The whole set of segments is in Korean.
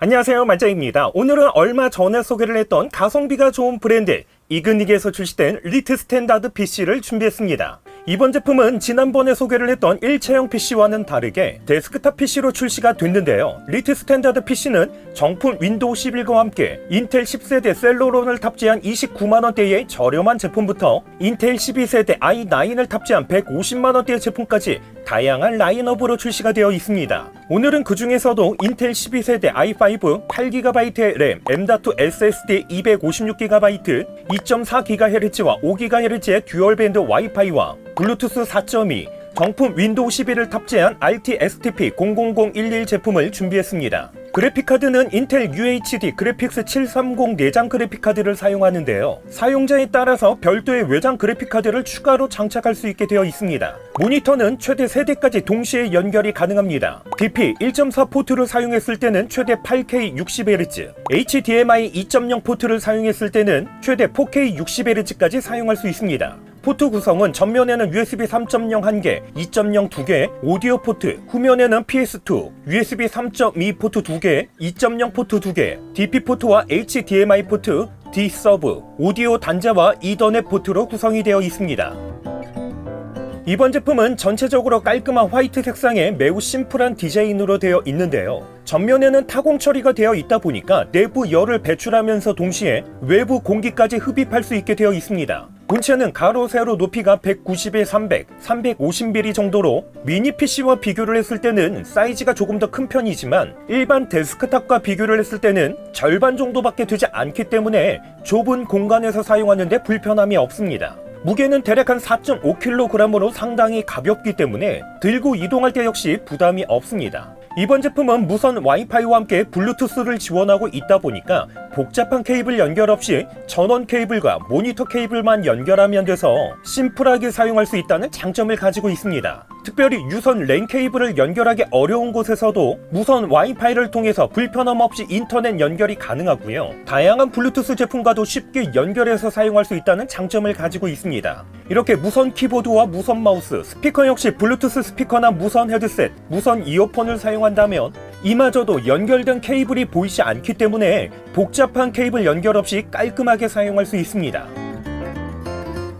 안녕하세요, 만짱입니다. 오늘은 얼마 전에 소개를 했던 가성비가 좋은 브랜드 이그닉에서 출시된 리트 스탠다드 PC를 준비했습니다. 이번 제품은 지난번에 소개를 했던 일체형 PC와는 다르게 데스크탑 PC로 출시가 됐는데요. 리트 스탠다드 PC는 정품 윈도우 11과 함께 인텔 10세대 셀로론을 탑재한 29만원대의 저렴한 제품부터 인텔 12세대 i9을 탑재한 150만원대의 제품까지 다양한 라인업으로 출시가 되어 있습니다. 오늘은 그 중에서도 인텔 12세대 i5 8GB 램, M.2 SSD 256GB, 2.4GHz와 5GHz의 듀얼밴드 와이파이와 블루투스 4.2, 정품 윈도우 11을 탑재한 RT-STP00011 제품을 준비했습니다. 그래픽카드는 인텔 UHD 그래픽스 730 내장 그래픽카드를 사용하는데요. 사용자에 따라서 별도의 외장 그래픽카드를 추가로 장착할 수 있게 되어 있습니다. 모니터는 최대 3대까지 동시에 연결이 가능합니다. DP 1.4 포트를 사용했을 때는 최대 8K 60Hz, HDMI 2.0 포트를 사용했을 때는 최대 4K 60Hz까지 사용할 수 있습니다. 포트 구성은 전면에는 USB 3.0 1개, 2.0 2개, 오디오 포트, 후면에는 PS2, USB 3.2 포트 2개, 2.0 포트 2개, DP 포트와 HDMI 포트, D-Sub, 오디오 단자와 이더넷 포트로 구성이 되어 있습니다. 이번 제품은 전체적으로 깔끔한 화이트 색상의 매우 심플한 디자인으로 되어 있는데요. 전면에는 타공 처리가 되어 있다 보니까 내부 열을 배출하면서 동시에 외부 공기까지 흡입할 수 있게 되어 있습니다. 본체는 가로 세로 높이가 190에 300, 350mm 정도로 미니 PC와 비교를 했을 때는 사이즈가 조금 더 큰 편이지만 일반 데스크탑과 비교를 했을 때는 절반 정도밖에 되지 않기 때문에 좁은 공간에서 사용하는데 불편함이 없습니다. 무게는 대략 한 4.5kg으로 상당히 가볍기 때문에 들고 이동할 때 역시 부담이 없습니다. 이번 제품은 무선 와이파이와 함께 블루투스를 지원하고 있다 보니까 복잡한 케이블 연결 없이 전원 케이블과 모니터 케이블만 연결하면 돼서 심플하게 사용할 수 있다는 장점을 가지고 있습니다. 특별히 유선 랜 케이블을 연결하기 어려운 곳에서도 무선 와이파이를 통해서 불편함 없이 인터넷 연결이 가능하고요. 다양한 블루투스 제품과도 쉽게 연결해서 사용할 수 있다는 장점을 가지고 있습니다. 이렇게 무선 키보드와 무선 마우스, 스피커 역시 블루투스 스피커나 무선 헤드셋, 무선 이어폰을 사용한다면 이마저도 연결된 케이블이 보이지 않기 때문에 복잡한 케이블 연결 없이 깔끔하게 사용할 수 있습니다.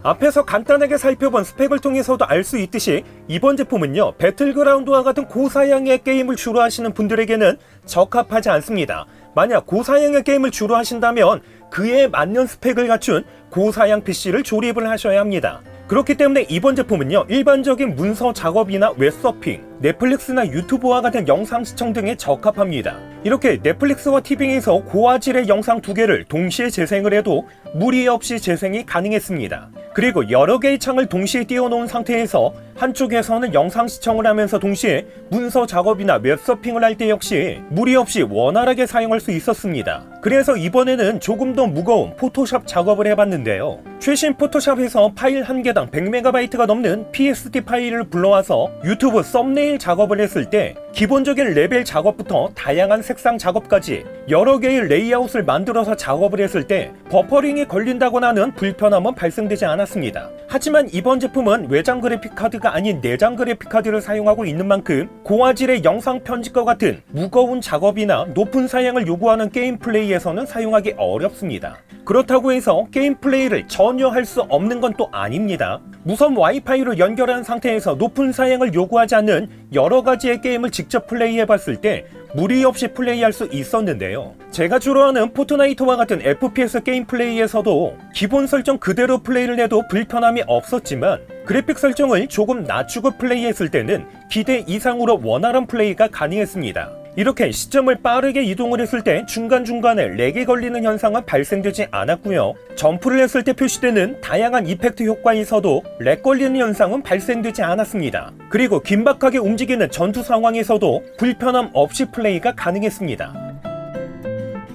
앞에서 간단하게 살펴본 스펙을 통해서도 알 수 있듯이 이번 제품은요, 배틀그라운드와 같은 고사양의 게임을 주로 하시는 분들에게는 적합하지 않습니다. 만약 고사양의 게임을 주로 하신다면 그에 맞는 스펙을 갖춘 고사양 PC를 조립을 하셔야 합니다. 그렇기 때문에 이번 제품은요, 일반적인 문서 작업이나 웹서핑, 넷플릭스나 유튜브와 같은 영상 시청 등에 적합합니다. 이렇게 넷플릭스와 티빙에서 고화질의 영상 2개를 동시에 재생을 해도 무리 없이 재생이 가능했습니다. 그리고 여러 개의 창을 동시에 띄워놓은 상태에서 한쪽에서는 영상 시청을 하면서 동시에 문서 작업이나 웹서핑을 할 때 역시 무리 없이 원활하게 사용할 수 있었습니다. 그래서 이번에는 조금 더 무거운 포토샵 작업을 해봤는데요. 최신 포토샵에서 파일 한 개당 100MB가 넘는 PSD 파일을 불러와서 유튜브 썸네일 작업을 했을 때 기본적인 레벨 작업부터 다양한 색상 작업까지 여러 개의 레이아웃을 만들어서 작업을 했을 때 버퍼링이 걸린다거나 하는 불편함은 발생되지 않았습니다. 하지만 이번 제품은 외장 그래픽카드가 아닌 내장 그래픽카드를 사용하고 있는 만큼 고화질의 영상 편집과 같은 무거운 작업이나 높은 사양을 요구하는 게임 플레이에서는 사용하기 어렵습니다. 그렇다고 해서 게임 플레이를 전혀 할 수 없는 건 또 아닙니다. 무선 와이파이로 연결한 상태에서 높은 사양을 요구하지 않는 여러 가지의 게임을 직접 플레이해봤을 때 무리 없이 플레이할 수 있었는데요. 제가 주로 하는 포트나이트와 같은 FPS 게임 플레이에서도 기본 설정 그대로 플레이를 해도 불편함이 없었지만 그래픽 설정을 조금 낮추고 플레이했을 때는 기대 이상으로 원활한 플레이가 가능했습니다. 이렇게 시점을 빠르게 이동을 했을 때 중간중간에 렉이 걸리는 현상은 발생되지 않았고요. 점프를 했을 때 표시되는 다양한 이펙트 효과에서도 렉 걸리는 현상은 발생되지 않았습니다. 그리고 긴박하게 움직이는 전투 상황에서도 불편함 없이 플레이가 가능했습니다.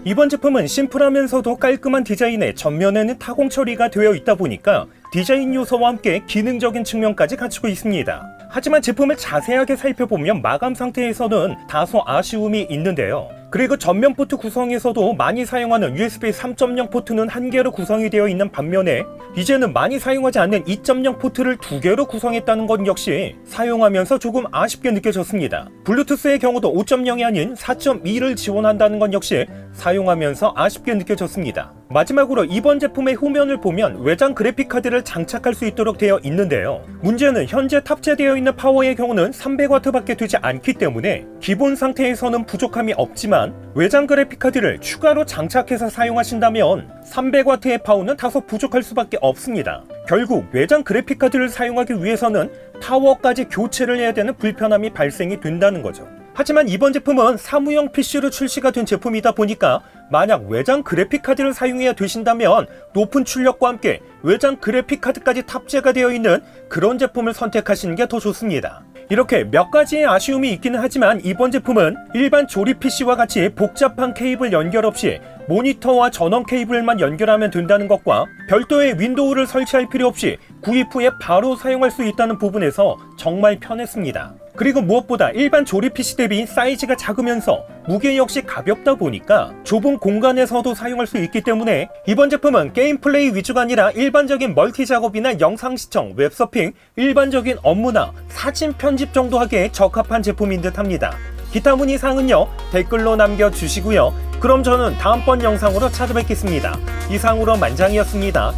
이번 제품은 심플하면서도 깔끔한 디자인에 전면에는 타공 처리가 되어 있다 보니까 디자인 요소와 함께 기능적인 측면까지 갖추고 있습니다. 하지만 제품을 자세하게 살펴보면 마감 상태에서는 다소 아쉬움이 있는데요. 그리고 전면 포트 구성에서도 많이 사용하는 USB 3.0 포트는 1개로 구성이 되어 있는 반면에 이제는 많이 사용하지 않는 2.0 포트를 2개로 구성했다는 것 역시 사용하면서 조금 아쉽게 느껴졌습니다. 블루투스의 경우도 5.0이 아닌 4.2를 지원한다는 것 역시 사용하면서 아쉽게 느껴졌습니다. 마지막으로 이번 제품의 후면을 보면 외장 그래픽카드를 장착할 수 있도록 되어 있는데요. 문제는 현재 탑재되어 있는 파워의 경우는 300W밖에 되지 않기 때문에 기본 상태에서는 부족함이 없지만 외장 그래픽카드를 추가로 장착해서 사용하신다면 300W의 파워는 다소 부족할 수밖에 없습니다. 결국 외장 그래픽카드를 사용하기 위해서는 타워까지 교체를 해야 되는 불편함이 발생이 된다는 거죠. 하지만 이번 제품은 사무용 PC로 출시가 된 제품이다 보니까 만약 외장 그래픽카드를 사용해야 되신다면 높은 출력과 함께 외장 그래픽카드까지 탑재가 되어 있는 그런 제품을 선택하시는 게 더 좋습니다. 이렇게 몇 가지의 아쉬움이 있기는 하지만 이번 제품은 일반 조립 PC와 같이 복잡한 케이블 연결 없이 모니터와 전원 케이블만 연결하면 된다는 것과 별도의 윈도우를 설치할 필요 없이 구입 후에 바로 사용할 수 있다는 부분에서 정말 편했습니다. 그리고 무엇보다 일반 조립 PC 대비 사이즈가 작으면서 무게 역시 가볍다 보니까 좁은 공간에서도 사용할 수 있기 때문에 이번 제품은 게임 플레이 위주가 아니라 일반적인 멀티 작업이나 영상 시청, 웹서핑, 일반적인 업무나 사진 편집 정도 하기에 적합한 제품인 듯 합니다. 기타 문의 사항은요 댓글로 남겨주시고요. 그럼 저는 다음번 영상으로 찾아뵙겠습니다. 이상으로 만장이었습니다.